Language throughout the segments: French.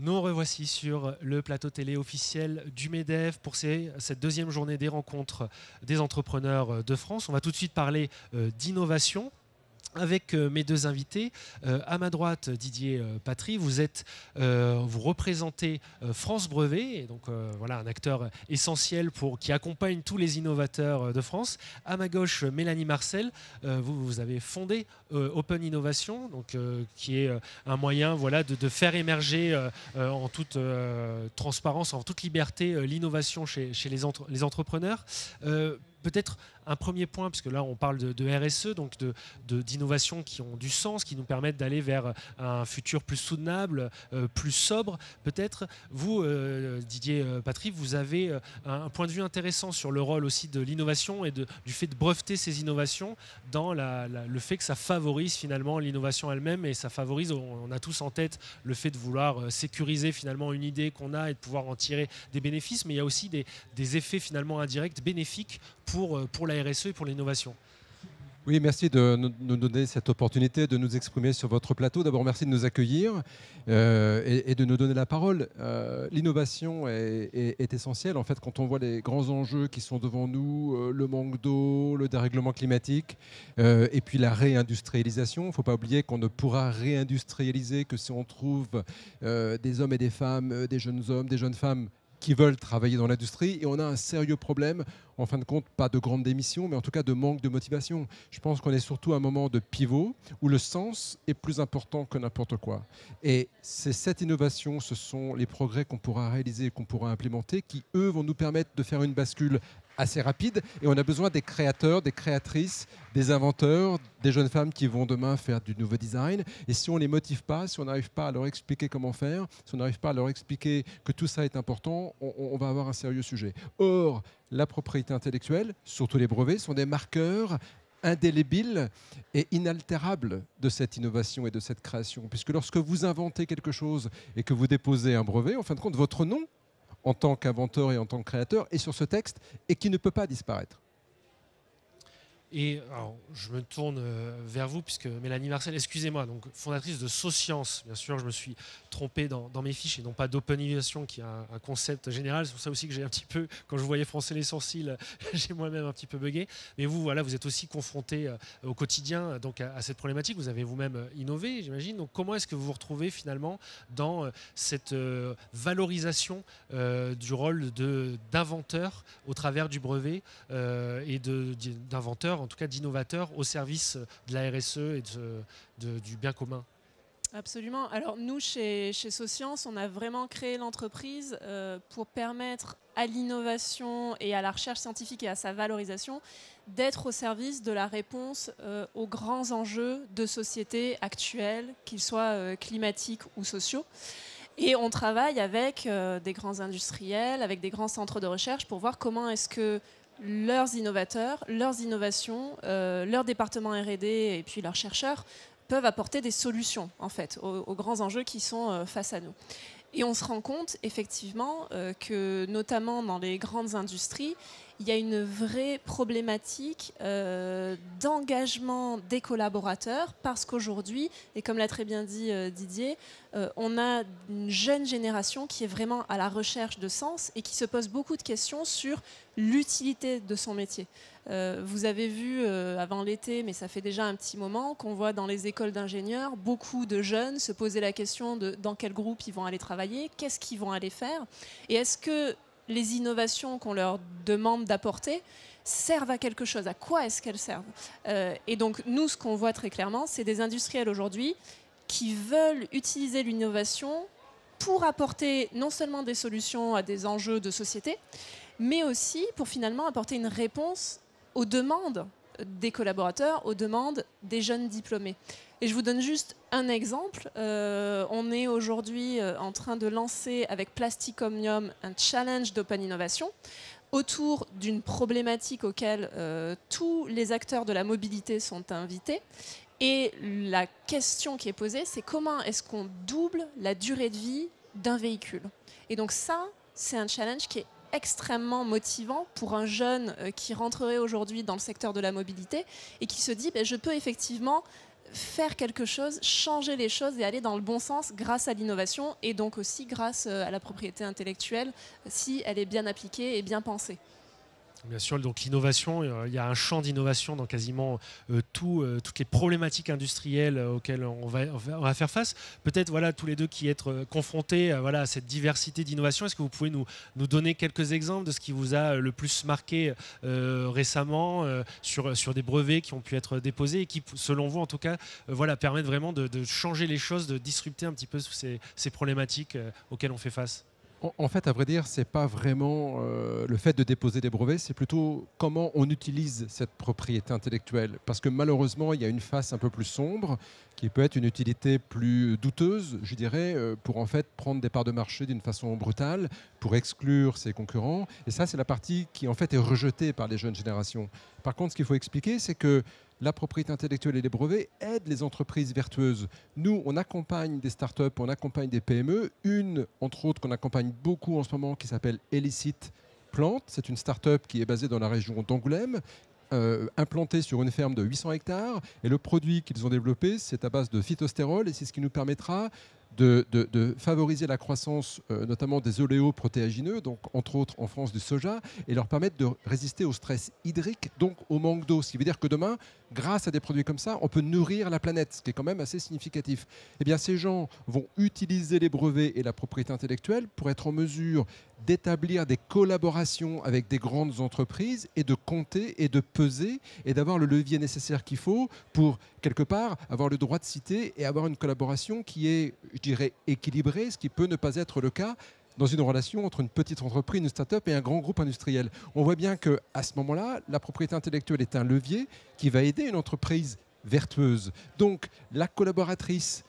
Nous revoici sur le plateau télé officiel du MEDEF pour cette deuxième journée des rencontres des entrepreneurs de France. On va tout de suite parler d'innovation avec mes deux invités. À ma droite, Didier Patry, vous représentez France Brevet, et donc voilà, un acteur essentiel qui accompagne tous les innovateurs de France. À ma gauche, Mélanie Marcel, vous avez fondé Open Innovation, donc, qui est un moyen voilà, de faire émerger en toute transparence, en toute liberté, l'innovation chez les entrepreneurs. Peut-être un premier point, puisque là on parle de RSE, donc d'innovations qui ont du sens, qui nous permettent d'aller vers un futur plus soutenable, plus sobre. Peut-être vous, Didier Patry, vous avez un point de vue intéressant sur le rôle aussi de l'innovation et du fait de breveter ces innovations dans le fait que ça favorise finalement l'innovation elle-même, et ça favorise, on a tous en tête le fait de vouloir sécuriser finalement une idée qu'on a et de pouvoir en tirer des bénéfices, mais il y a aussi des effets finalement indirects bénéfiques pour la RSE et pour l'innovation. Oui, merci de nous donner cette opportunité de nous exprimer sur votre plateau. D'abord, merci de nous accueillir et de nous donner la parole. L'innovation est essentielle. En fait, quand on voit les grands enjeux qui sont devant nous, le manque d'eau, le dérèglement climatique et puis la réindustrialisation, il ne faut pas oublier qu'on ne pourra réindustrialiser que si on trouve des hommes et des femmes, des jeunes hommes, des jeunes femmes qui veulent travailler dans l'industrie, et on a un sérieux problème, en fin de compte, pas de grande démission, mais en tout cas de manque de motivation. Je pense qu'on est surtout à un moment de pivot où le sens est plus important que n'importe quoi. Et c'est cette innovation, ce sont les progrès qu'on pourra réaliser, qu'on pourra implémenter, qui, eux, vont nous permettre de faire une bascule assez rapide, et on a besoin des créateurs, des créatrices, des inventeurs, des jeunes femmes qui vont demain faire du nouveau design. Et si on ne les motive pas, si on n'arrive pas à leur expliquer comment faire, si on n'arrive pas à leur expliquer que tout ça est important, on va avoir un sérieux sujet. Or, la propriété intellectuelle, surtout les brevets, sont des marqueurs indélébiles et inaltérables de cette innovation et de cette création. Puisque lorsque vous inventez quelque chose et que vous déposez un brevet, en fin de compte, votre nom en tant qu'inventeur et en tant que créateur est sur ce texte et qui ne peut pas disparaître. Et alors, je me tourne vers vous, puisque Mélanie Marcel, excusez-moi, donc fondatrice de SoScience, bien sûr, je me suis trompé dans mes fiches, et non pas d'Open Innovation, qui est un concept général. C'est pour ça aussi que j'ai un petit peu, quand je voyais froncer les sourcils, j'ai moi-même un petit peu bugué. Mais vous, voilà, vous êtes aussi confronté au quotidien donc à cette problématique. Vous avez vous-même innové, j'imagine. Donc, comment est-ce que vous vous retrouvez finalement dans cette valorisation du rôle d'inventeur au travers du brevet et d'inventeur, en tout cas d'innovateurs au service de la RSE et du bien commun? Absolument. Alors nous, chez SoScience, on a vraiment créé l'entreprise pour permettre à l'innovation et à la recherche scientifique et à sa valorisation d'être au service de la réponse aux grands enjeux de société actuels, qu'ils soient climatiques ou sociaux. Et on travaille avec des grands industriels, avec des grands centres de recherche pour voir comment est-ce que leurs innovateurs, leurs innovations, leurs départements R&D et puis leurs chercheurs peuvent apporter des solutions en fait, aux grands enjeux qui sont face à nous. Et on se rend compte effectivement que notamment dans les grandes industries, il y a une vraie problématique d'engagement des collaborateurs parce qu'aujourd'hui, et comme l'a très bien dit Didier, on a une jeune génération qui est vraiment à la recherche de sens et qui se pose beaucoup de questions sur l'utilité de son métier. Vous avez vu avant l'été, mais ça fait déjà un petit moment, qu'on voit dans les écoles d'ingénieurs beaucoup de jeunes se poser la question de dans quel groupe ils vont aller travailler, qu'est-ce qu'ils vont aller faire, et est-ce que les innovations qu'on leur demande d'apporter servent à quelque chose, à quoi est-ce qu'elles servent. Et donc nous, ce qu'on voit très clairement, c'est des industriels aujourd'hui qui veulent utiliser l'innovation pour apporter non seulement des solutions à des enjeux de société, mais aussi pour finalement apporter une réponse aux demandes des collaborateurs, aux demandes des jeunes diplômés. Et je vous donne juste un exemple. On est aujourd'hui en train de lancer avec Plastic Omnium un challenge d'Open Innovation autour d'une problématique auquel tous les acteurs de la mobilité sont invités. Et la question qui est posée, c'est comment est-ce qu'on double la durée de vie d'un véhicule. Et donc ça, c'est un challenge qui est extrêmement motivant pour un jeune qui rentrerait aujourd'hui dans le secteur de la mobilité et qui se dit je peux effectivement faire quelque chose, changer les choses et aller dans le bon sens grâce à l'innovation et donc aussi grâce à la propriété intellectuelle si elle est bien appliquée et bien pensée. Bien sûr, donc l'innovation, il y a un champ d'innovation dans quasiment toutes les problématiques industrielles auxquelles on va faire face. Peut-être voilà, tous les deux qui êtes confrontés voilà, à cette diversité d'innovation, est-ce que vous pouvez nous donner quelques exemples de ce qui vous a le plus marqué récemment sur des brevets qui ont pu être déposés et qui, selon vous en tout cas, voilà, permettent vraiment de changer les choses, de disrupter un petit peu ces problématiques auxquelles on fait face? En fait, à vrai dire, c'est pas vraiment le fait de déposer des brevets, c'est plutôt comment on utilise cette propriété intellectuelle. Parce que malheureusement, il y a une face un peu plus sombre qui peut être une utilité plus douteuse, je dirais, pour en fait prendre des parts de marché d'une façon brutale, pour exclure ses concurrents. Et ça, c'est la partie qui en fait est rejetée par les jeunes générations. Par contre, ce qu'il faut expliquer, c'est que la propriété intellectuelle et les brevets aident les entreprises vertueuses. Nous, on accompagne des startups, on accompagne des PME. Une, entre autres, qu'on accompagne beaucoup en ce moment, qui s'appelle Elicit Plante. C'est une startup qui est basée dans la région d'Angoulême, implantée sur une ferme de 800 hectares. Et le produit qu'ils ont développé, c'est à base de phytostérol et c'est ce qui nous permettra de favoriser la croissance notamment des oléoprotéagineux, donc entre autres en France du soja, et leur permettre de résister au stress hydrique, donc au manque d'eau. Ce qui veut dire que demain, grâce à des produits comme ça, on peut nourrir la planète, ce qui est quand même assez significatif. Eh bien, ces gens vont utiliser les brevets et la propriété intellectuelle pour être en mesure d'établir des collaborations avec des grandes entreprises et de compter et de peser et d'avoir le levier nécessaire qu'il faut pour, quelque part, avoir le droit de citer et avoir une collaboration qui est, je dirais, équilibrée, ce qui peut ne pas être le cas dans une relation entre une petite entreprise, une start-up et un grand groupe industriel. On voit bien qu'à ce moment-là, la propriété intellectuelle est un levier qui va aider une entreprise vertueuse. Donc, la collaboratrice,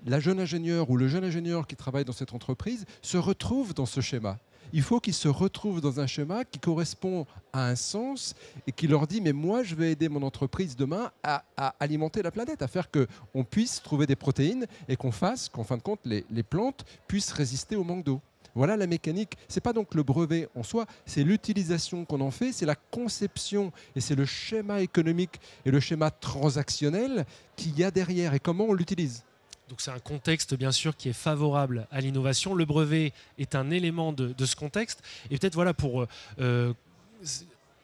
la jeune ingénieure ou le jeune ingénieur qui travaille dans cette entreprise se retrouve dans ce schéma. Il faut qu'ils se retrouvent dans un schéma qui correspond à un sens et qui leur dit « mais moi, je vais aider mon entreprise demain à alimenter la planète, à faire qu'on puisse trouver des protéines et qu'on fasse qu'en fin de compte, les plantes puissent résister au manque d'eau ». Voilà la mécanique. Ce n'est pas donc le brevet en soi, c'est l'utilisation qu'on en fait, c'est la conception et c'est le schéma économique et le schéma transactionnel qu'il y a derrière et comment on l'utilise. Donc c'est un contexte bien sûr qui est favorable à l'innovation. Le brevet est un élément de ce contexte. Et peut-être voilà pour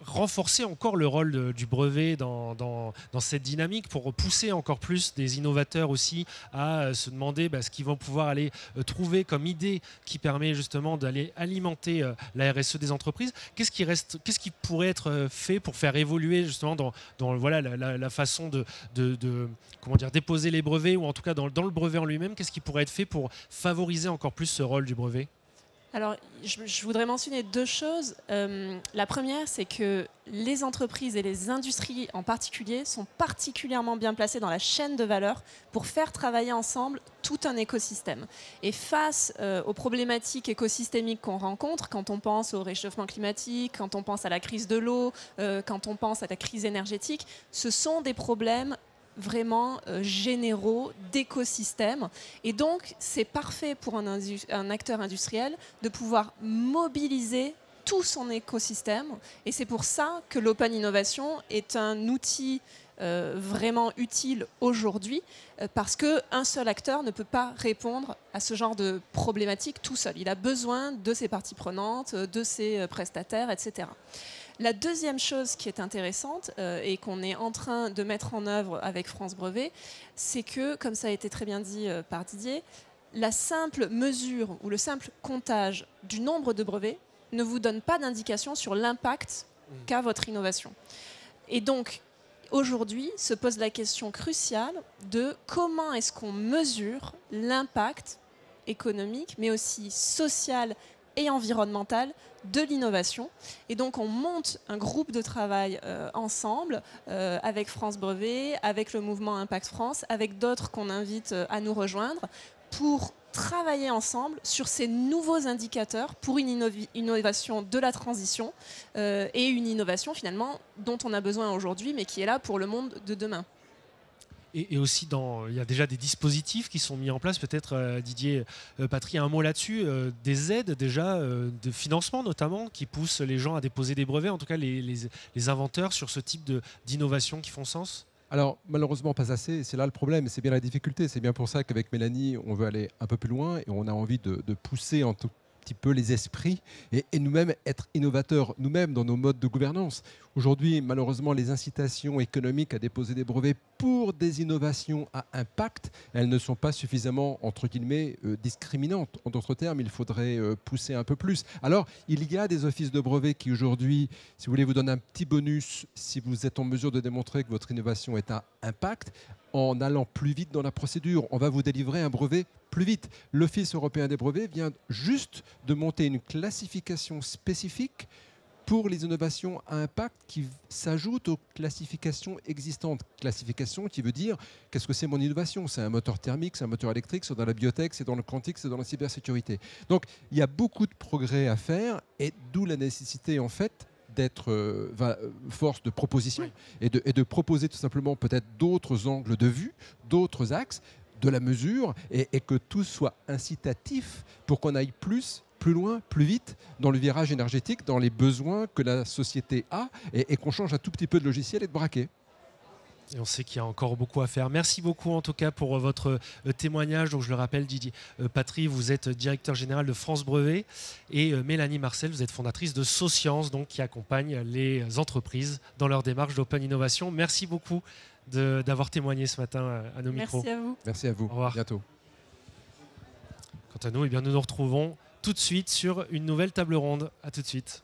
renforcer encore le rôle du brevet dans cette dynamique, pour pousser encore plus des innovateurs aussi à se demander ce qu'ils vont pouvoir aller trouver comme idée qui permet justement d'aller alimenter la RSE des entreprises. Qu'est-ce qui pourrait être fait pour faire évoluer justement dans voilà, la façon de comment dire, déposer les brevets, ou en tout cas dans le brevet en lui-même? Qu'est-ce qui pourrait être fait pour favoriser encore plus ce rôle du brevet? Alors, je voudrais mentionner deux choses. La première, c'est que les entreprises et les industries en particulier sont particulièrement bien placées dans la chaîne de valeur pour faire travailler ensemble tout un écosystème. Et face aux problématiques écosystémiques qu'on rencontre, quand on pense au réchauffement climatique, quand on pense à la crise de l'eau, quand on pense à la crise énergétique, ce sont des problèmes vraiment généraux d'écosystèmes. Et donc, c'est parfait pour un acteur industriel de pouvoir mobiliser tout son écosystème. Et c'est pour ça que l'Open Innovation est un outil vraiment utile aujourd'hui, parce qu'un seul acteur ne peut pas répondre à ce genre de problématiques tout seul. Il a besoin de ses parties prenantes, de ses prestataires, etc. La deuxième chose qui est intéressante et qu'on est en train de mettre en œuvre avec France Brevet, c'est que, comme ça a été très bien dit par Didier, la simple mesure ou le simple comptage du nombre de brevets ne vous donne pas d'indication sur l'impact qu'a votre innovation. Et donc, aujourd'hui, se pose la question cruciale de comment est-ce qu'on mesure l'impact économique, mais aussi social et environnementale de l'innovation. Et donc on monte un groupe de travail ensemble avec France Brevet, avec le mouvement Impact France, avec d'autres qu'on invite à nous rejoindre pour travailler ensemble sur ces nouveaux indicateurs pour une innovation de la transition et une innovation finalement dont on a besoin aujourd'hui mais qui est là pour le monde de demain. Et aussi, il y a déjà des dispositifs qui sont mis en place. Peut-être, Didier, Patry, un mot là-dessus. Des aides déjà, de financement notamment, qui poussent les gens à déposer des brevets, en tout cas les inventeurs, sur ce type d'innovation qui font sens? Alors, malheureusement, pas assez. C'est là le problème. C'est bien la difficulté. C'est bien pour ça qu'avec Mélanie, on veut aller un peu plus loin et on a envie de pousser un tout petit peu les esprits et nous-mêmes être innovateurs, nous-mêmes dans nos modes de gouvernance. Aujourd'hui, malheureusement, les incitations économiques à déposer des brevets pour des innovations à impact, elles ne sont pas suffisamment, entre guillemets, discriminantes. En d'autres termes, il faudrait pousser un peu plus. Alors, il y a des offices de brevets qui, aujourd'hui, si vous voulez, vous donnent un petit bonus si vous êtes en mesure de démontrer que votre innovation est à impact. En allant plus vite dans la procédure, on va vous délivrer un brevet plus vite. L'Office européen des brevets vient juste de monter une classification spécifique pour les innovations à impact qui s'ajoutent aux classifications existantes. Classification qui veut dire qu'est-ce que c'est mon innovation? C'est un moteur thermique, c'est un moteur électrique, c'est dans la biotech, c'est dans le quantique, c'est dans la cybersécurité. Donc il y a beaucoup de progrès à faire et d'où la nécessité en fait d'être force de proposition et de proposer tout simplement peut-être d'autres angles de vue, d'autres axes, de la mesure et que tout soit incitatif pour qu'on aille plus loin, plus vite dans le virage énergétique, dans les besoins que la société a et qu'on change un tout petit peu de logiciel et de braquet. Et on sait qu'il y a encore beaucoup à faire. Merci beaucoup en tout cas pour votre témoignage. Donc je le rappelle, Didier Patry, vous êtes directeur général de France Brevet et Mélanie Marcel, vous êtes fondatrice de Socience, donc qui accompagne les entreprises dans leur démarche d'open innovation. Merci beaucoup d'avoir témoigné ce matin à nos micros. Merci à vous. Merci à vous. Au revoir. À bientôt. Quant à nous, eh bien, nous nous retrouvons tout de suite sur une nouvelle table ronde. À tout de suite.